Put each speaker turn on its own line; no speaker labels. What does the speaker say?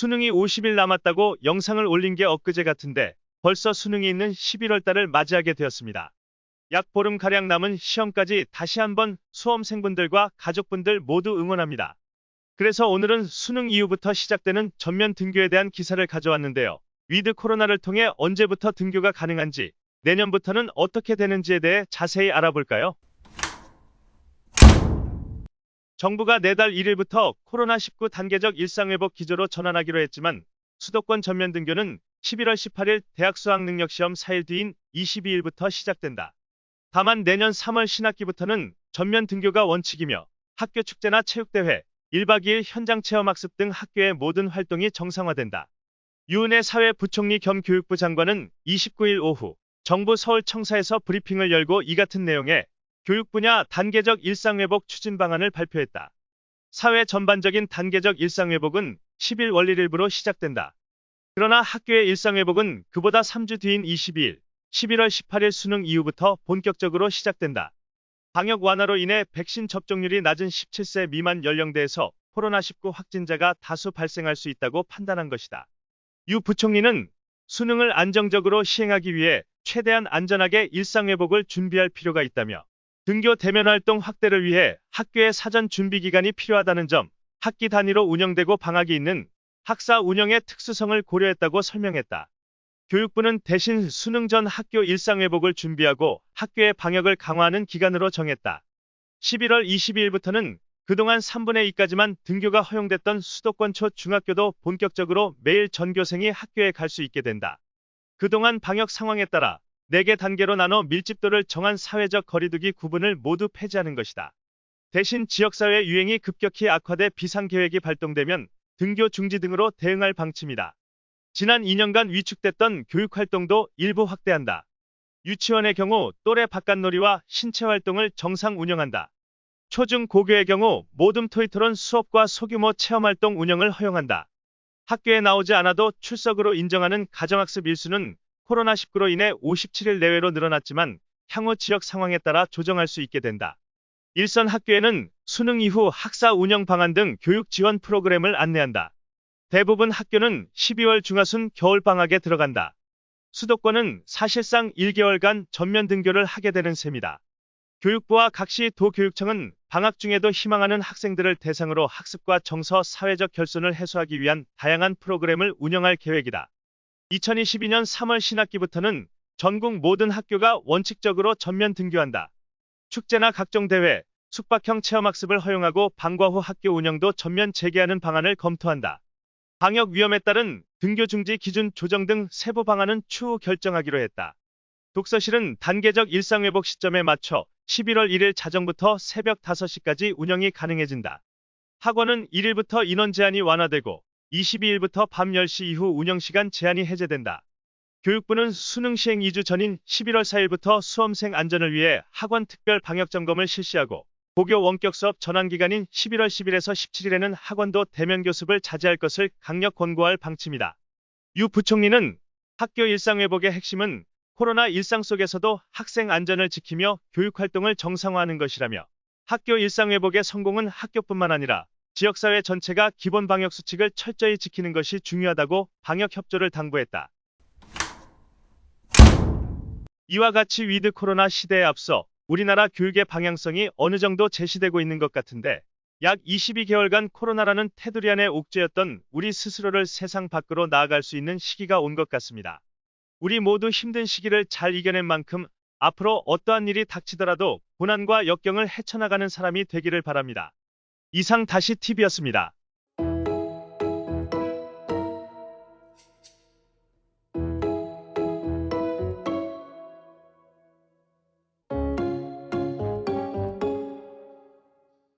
수능이 50일 남았다고 영상을 올린 게 엊그제 같은데 벌써 수능이 있는 11월 달을 맞이하게 되었습니다. 약 보름가량 남은 시험까지 다시 한번 수험생분들과 가족분들 모두 응원합니다. 그래서 오늘은 수능 이후부터 시작되는 전면 등교에 대한 기사를 가져왔는데요. 위드 코로나를 통해 언제부터 등교가 가능한지, 내년부터는 어떻게 되는지에 대해 자세히 알아볼까요? 정부가 내달 1일부터 코로나19 단계적 일상회복 기조로 전환하기로 했지만 수도권 전면 등교는 11월 18일 대학 수학능력시험 4일 뒤인 22일부터 시작된다. 다만 내년 3월 신학기부터는 전면 등교가 원칙이며 학교 축제나 체육대회, 1박 2일 현장 체험학습 등 학교의 모든 활동이 정상화된다. 유은혜 사회부총리 겸 교육부 장관은 29일 오후 정부 서울청사에서 브리핑을 열고 이 같은 내용의 교육 분야 단계적 일상회복 추진 방안을 발표했다. 사회 전반적인 단계적 일상회복은 10일 월일 일부로 시작된다. 그러나 학교의 일상회복은 그보다 3주 뒤인 22일, 11월 18일 수능 이후부터 본격적으로 시작된다. 방역 완화로 인해 백신 접종률이 낮은 17세 미만 연령대에서 코로나19 확진자가 다수 발생할 수 있다고 판단한 것이다. 유 부총리는 수능을 안정적으로 시행하기 위해 최대한 안전하게 일상회복을 준비할 필요가 있다며 등교 대면 활동 확대를 위해 학교의 사전 준비 기간이 필요하다는 점, 학기 단위로 운영되고 방학이 있는 학사 운영의 특수성을 고려했다고 설명했다. 교육부는 대신 수능 전 학교 일상회복을 준비하고 학교의 방역을 강화하는 기간으로 정했다. 11월 22일부터는 그동안 3분의 2까지만 등교가 허용됐던 수도권 초중학교도 본격적으로 매일 전교생이 학교에 갈 수 있게 된다. 그동안 방역 상황에 따라 4개 단계로 나눠 밀집도를 정한 사회적 거리두기 구분을 모두 폐지하는 것이다. 대신 지역사회 유행이 급격히 악화돼 비상계획이 발동되면 등교 중지 등으로 대응할 방침이다. 지난 2년간 위축됐던 교육활동도 일부 확대한다. 유치원의 경우 또래 바깥놀이와 신체활동을 정상 운영한다. 초중 고교의 경우 모둠 토익토론 수업과 소규모 체험활동 운영을 허용한다. 학교에 나오지 않아도 출석으로 인정하는 가정학습 일수는 코로나19로 인해 57일 내외로 늘어났지만 향후 지역 상황에 따라 조정할 수 있게 된다. 일선 학교에는 수능 이후 학사 운영 방안 등 교육 지원 프로그램을 안내한다. 대부분 학교는 12월 중하순 겨울방학에 들어간다. 수도권은 사실상 1개월간 전면 등교를 하게 되는 셈이다. 교육부와 각시 도교육청은 방학 중에도 희망하는 학생들을 대상으로 학습과 정서, 사회적 결손을 해소하기 위한 다양한 프로그램을 운영할 계획이다. 2022년 3월 신학기부터는 전국 모든 학교가 원칙적으로 전면 등교한다. 축제나 각종 대회, 숙박형 체험학습을 허용하고 방과 후 학교 운영도 전면 재개하는 방안을 검토한다. 방역 위험에 따른 등교 중지 기준 조정 등 세부 방안은 추후 결정하기로 했다. 독서실은 단계적 일상회복 시점에 맞춰 11월 1일 자정부터 새벽 5시까지 운영이 가능해진다. 학원은 1일부터 인원 제한이 완화되고 22일부터 밤 10시 이후 운영시간 제한이 해제된다. 교육부는 수능 시행 2주 전인 11월 4일부터 수험생 안전을 위해 학원 특별 방역 점검을 실시하고 고교 원격 수업 전환 기간인 11월 10일에서 17일에는 학원도 대면 교습을 자제할 것을 강력 권고할 방침이다. 유 부총리는 학교 일상회복의 핵심은 코로나 일상 속에서도 학생 안전을 지키며 교육활동을 정상화하는 것이라며 학교 일상회복의 성공은 학교뿐만 아니라 지역사회 전체가 기본 방역 수칙을 철저히 지키는 것이 중요하다고 방역 협조를 당부했다. 이와 같이 위드 코로나 시대에 앞서 우리나라 교육의 방향성이 어느 정도 제시되고 있는 것 같은데 약 22개월간 코로나라는 테두리 안에 옥죄였던 우리 스스로를 세상 밖으로 나아갈 수 있는 시기가 온 것 같습니다. 우리 모두 힘든 시기를 잘 이겨낸 만큼 앞으로 어떠한 일이 닥치더라도 고난과 역경을 헤쳐나가는 사람이 되기를 바랍니다. 이상 다시 TV였습니다.